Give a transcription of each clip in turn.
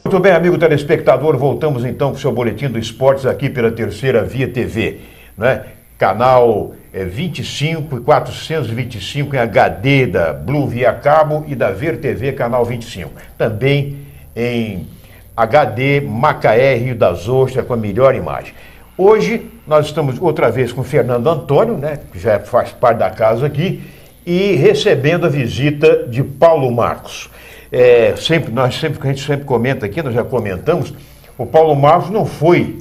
Muito bem, amigo telespectador, voltamos então com o seu boletim do esportes aqui pela Terceira Via TV, né? Canal 25 e 425 em HD da Blue via cabo e da Ver TV canal 25. Também em HD Macaé, Rio das Ostras, com a melhor imagem. Hoje nós estamos outra vez com o Fernando Antônio, né, que já faz parte da casa aqui, e recebendo a visita de Paulo Marcos. A gente sempre comenta aqui, nós já comentamos, o Paulo Marcos não foi,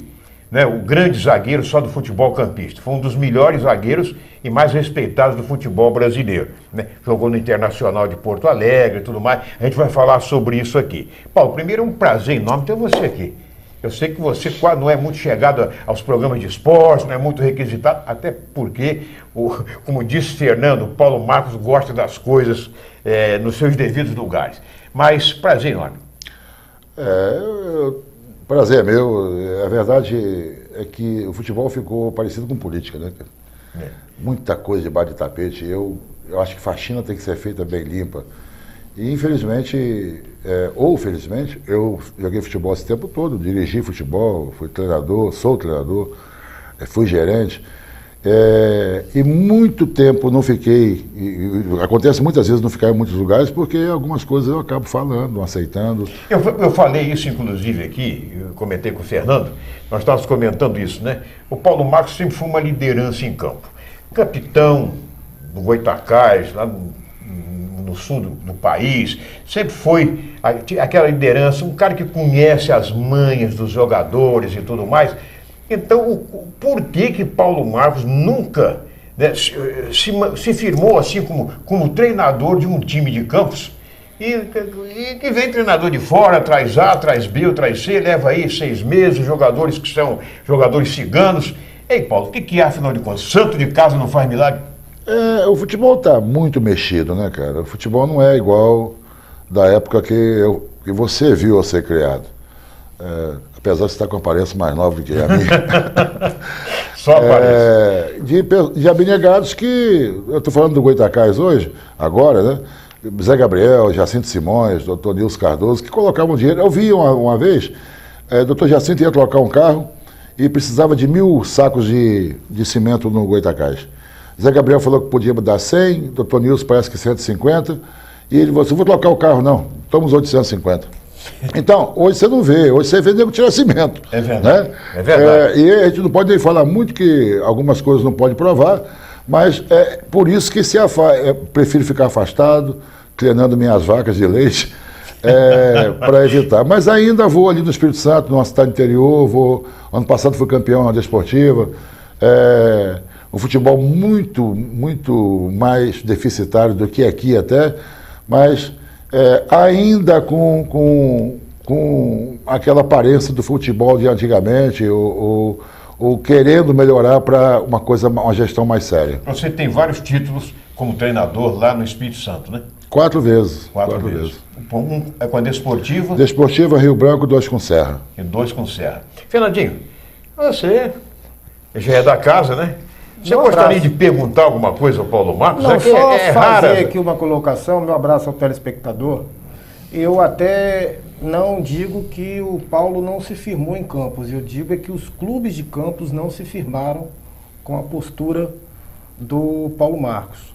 né, o grande zagueiro só do futebol campista, foi um dos melhores zagueiros e mais respeitados do futebol brasileiro, né? Jogou no Internacional de Porto Alegre e tudo mais, a gente vai falar sobre isso aqui. Paulo, primeiro é um prazer enorme ter você aqui. Eu sei que você quase não é muito chegado aos programas de esporte, não é muito requisitado, até porque, como disse Fernando, o Paulo Marcos gosta das coisas nos seus devidos lugares. Mas prazer enorme. Prazer é meu. A verdade é que o futebol ficou parecido com política, né? Muita coisa debaixo de tapete. Eu acho que faxina tem que ser feita bem limpa. E infelizmente, ou felizmente, eu joguei futebol esse tempo todo, dirigi futebol, fui treinador, sou treinador, fui gerente. E muito tempo não fiquei, acontece muitas vezes não ficar em muitos lugares, porque algumas coisas eu acabo falando, não aceitando. Eu falei isso, inclusive, aqui, eu comentei com o Fernando, nós estávamos comentando isso, né? O Paulo Marcos sempre foi uma liderança em campo. Capitão do Goitacás, lá no sul do país, sempre foi aquela liderança, um cara que conhece as manhas dos jogadores e tudo mais. Então, por que Paulo Marcos nunca, né, se firmou assim como treinador de um time de campos e que vem treinador de fora, traz A, traz B, traz C, leva aí 6 meses, jogadores que são jogadores ciganos. Ei, Paulo, o que é, afinal de contas? Santo de casa não faz milagre? O futebol está muito mexido, né, cara? O futebol não é igual da época que você viu eu ser criado. Apesar de você estar com a aparência mais nova do que a minha. Só aparência. De abnegados que... Eu estou falando do Goitacás hoje, agora, né? Zé Gabriel, Jacinto Simões, doutor Nilson Cardoso, que colocavam dinheiro. Eu vi uma vez, doutor Jacinto ia trocar um carro e precisava de 1.000 sacos de cimento no Goitacás. Zé Gabriel falou que podia dar 100, doutor Nilson parece que 150, e ele falou assim, vou trocar o carro, não, estamos 850. Então, hoje você não vê, hoje você vê nego tirar cimento. É verdade, né? É verdade. E a gente não pode nem falar muito que algumas coisas não pode provar, mas é por isso que prefiro ficar afastado, treinando minhas vacas de leite, para evitar. Mas ainda vou ali no Espírito Santo, numa cidade interior, ano passado fui campeão na desportiva, um futebol muito, muito mais deficitário do que aqui até, mas ainda com aquela aparência do futebol de antigamente, ou querendo melhorar para uma gestão mais séria. Você tem vários títulos como treinador lá no Espírito Santo, né? 4 vezes. 4 vezes. Um é com a Desportiva? Desportiva, Rio Branco, 2 com Serra. E 2 com Serra. Fernandinho, você já é da casa, né? Você gostaria de perguntar alguma coisa ao Paulo Marcos? Não, só fazer aqui uma colocação, meu abraço ao telespectador. Eu até não digo que o Paulo não se firmou em Campos, eu digo que os clubes de Campos não se firmaram com a postura do Paulo Marcos.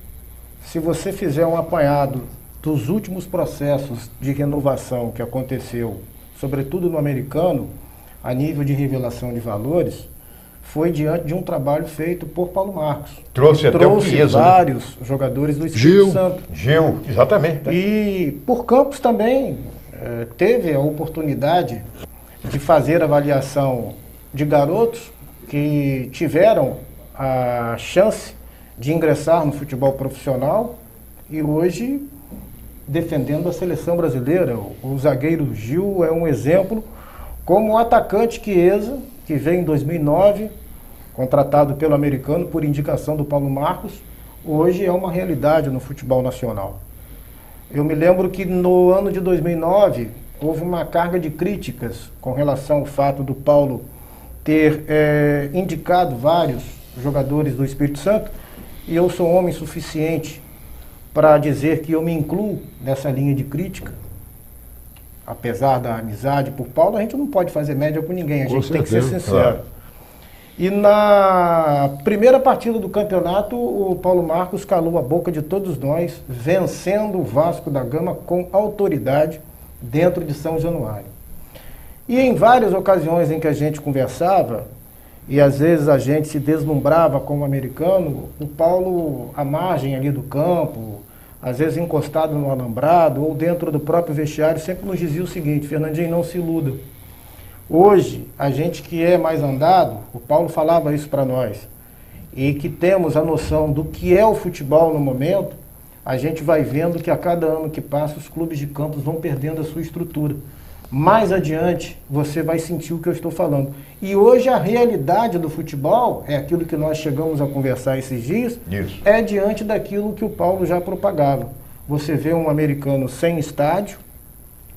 Se você fizer um apanhado dos últimos processos de renovação que aconteceu, sobretudo no americano, a nível de revelação de valores, foi diante de um trabalho feito por Paulo Marcos. Trouxe vários jogadores do Espírito Santo. Gil, exatamente. E por Campos também teve a oportunidade de fazer avaliação de garotos que tiveram a chance de ingressar no futebol profissional e hoje defendendo a seleção brasileira. O zagueiro Gil é um exemplo, como o atacante Chiesa, que veio em 2009, contratado pelo americano por indicação do Paulo Marcos, hoje é uma realidade no futebol nacional. Eu me lembro que no ano de 2009 houve uma carga de críticas com relação ao fato do Paulo ter indicado vários jogadores do Espírito Santo, e eu sou homem suficiente para dizer que eu me incluo nessa linha de crítica, apesar da amizade por Paulo, a gente não pode fazer média com ninguém, a gente tem que ser sincero. Claro. E na primeira partida do campeonato, o Paulo Marcos calou a boca de todos nós, vencendo o Vasco da Gama com autoridade dentro de São Januário. E em várias ocasiões em que a gente conversava, e às vezes a gente se deslumbrava como americano, o Paulo, à margem ali do campo, às vezes encostado no alambrado ou dentro do próprio vestiário, sempre nos dizia o seguinte: Fernandinho, não se iluda. Hoje, a gente que é mais andado, o Paulo falava isso para nós, e que temos a noção do que é o futebol no momento, a gente vai vendo que a cada ano que passa os clubes de campos vão perdendo a sua estrutura. Mais adiante, você vai sentir o que eu estou falando. E hoje a realidade do futebol, é aquilo que nós chegamos a conversar esses dias, é diante daquilo que o Paulo já propagava. Você vê um americano sem estádio,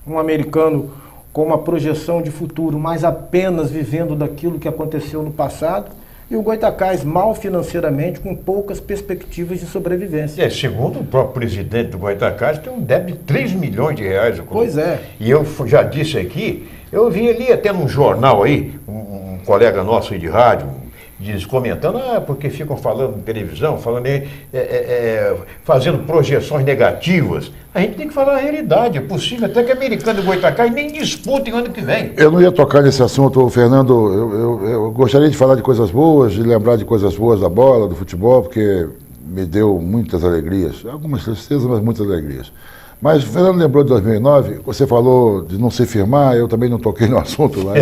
um americano com uma projeção de futuro, mas apenas vivendo daquilo que aconteceu no passado, e o Goytacás mal financeiramente, com poucas perspectivas de sobrevivência. Segundo o próprio presidente do Goytacás, tem um débito de 3 milhões de reais. Pois é. E eu já disse aqui, eu vi ali até num jornal aí, um colega nosso aí de rádio, comentando, porque ficam falando em televisão, falando fazendo projeções negativas. A gente tem que falar a realidade. É possível até que Americano e Goytacás nem disputem ano que vem. Eu não ia tocar nesse assunto, Fernando. Eu gostaria de falar de coisas boas, de lembrar de coisas boas da bola, do futebol, porque me deu muitas alegrias. Algumas tristezas, mas muitas alegrias. Mas o Fernando lembrou de 2009, você falou de não se firmar, eu também não toquei no assunto lá.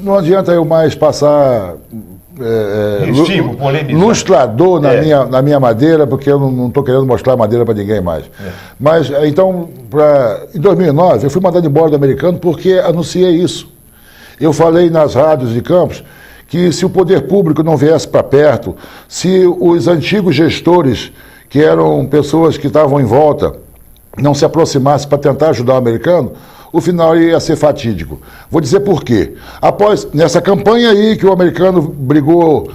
Não adianta eu mais passar lustrador na minha madeira, porque eu não estou querendo mostrar madeira para ninguém mais. Mas, então, em 2009, eu fui mandado embora do americano porque anunciei isso. Eu falei nas rádios de Campos que se o poder público não viesse para perto, se os antigos gestores, que eram pessoas que estavam em volta, não se aproximassem para tentar ajudar o americano, o final ia ser fatídico. Vou dizer por quê. Após, nessa campanha aí que o americano brigou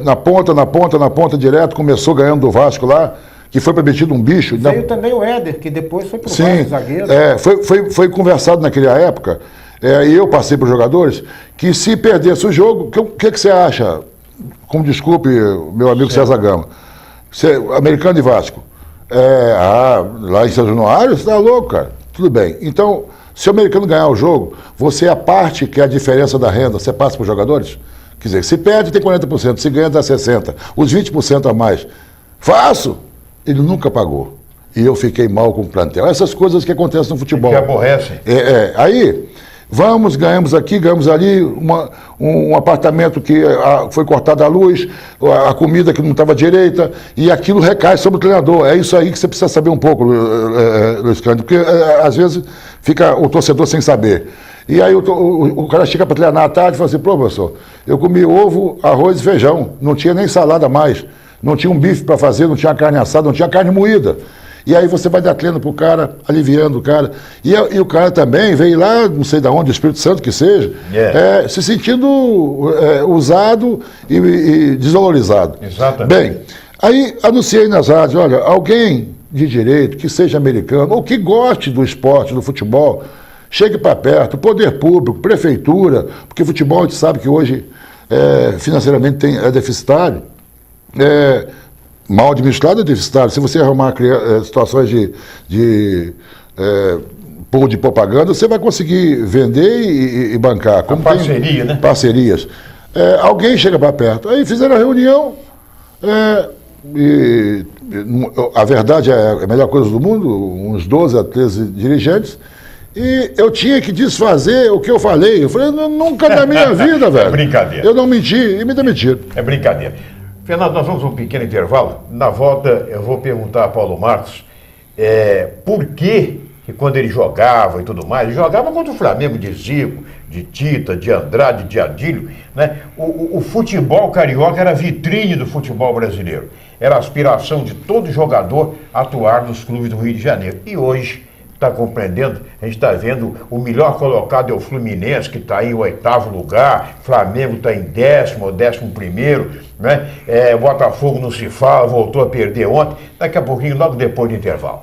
na ponta direto, começou ganhando do Vasco lá, que foi prometido um bicho. Veio também o Éder, que depois foi pro Vasco, zagueiro. Foi conversado naquela época, e eu passei para os jogadores, que se perdesse o jogo, o que você acha? Como desculpe, meu amigo César Gama, americano e Vasco. Lá em São Januário, você está louco, cara. Tudo bem. Então, se o americano ganhar o jogo, você a parte que é a diferença da renda, você passa para os jogadores? Quer dizer, se perde tem 40%, se ganha dá 60%, os 20% a mais. Faço! Ele nunca pagou. E eu fiquei mal com o plantel. Essas coisas que acontecem no futebol. Que aborrecem. Aí, ganhamos aqui, ganhamos ali, um apartamento que foi cortada a luz, a comida que não estava direita, e aquilo recai sobre o treinador. É isso aí que você precisa saber um pouco, Luiz Cândido, porque às vezes fica o torcedor sem saber. E aí o cara chega para treinar à tarde e fala assim: pô, professor, eu comi ovo, arroz e feijão, não tinha nem salada mais, não tinha um bife para fazer, não tinha carne assada, não tinha carne moída. E aí você vai dar treino pro cara, aliviando o cara. E o cara também veio lá, não sei de onde, do Espírito Santo que seja, se sentindo usado e desvalorizado. Exatamente. Bem, aí anunciei nas rádios, olha, alguém de direito, que seja americano, ou que goste do esporte, do futebol, chegue para perto, poder público, prefeitura, porque futebol a gente sabe que hoje financeiramente é deficitário. Mal administrado é deficitário. Se você arrumar situações de pool de propaganda, você vai conseguir vender e bancar. Como parceria, né? Parcerias. Alguém chega para perto. Aí fizeram a reunião, e a verdade é a melhor coisa do mundo, uns 12 a 13 dirigentes, e eu tinha que desfazer o que eu falei. Eu falei, nunca na minha vida, velho. É brincadeira. Eu não menti e me demitiram. É brincadeira. Fernando, nós vamos a um pequeno intervalo. Na volta, eu vou perguntar a Paulo Marcos por que quando ele jogava e tudo mais, ele jogava contra o Flamengo de Zico, de Tita, de Andrade, de Adílio, né? O futebol carioca era a vitrine do futebol brasileiro. Era a aspiração de todo jogador atuar nos clubes do Rio de Janeiro. E hoje, está compreendendo? A gente está vendo o melhor colocado é o Fluminense, que está em 8º lugar, Flamengo está em 10º ou 11º, né? O Botafogo não se fala, voltou a perder ontem. Daqui a pouquinho, logo depois do intervalo.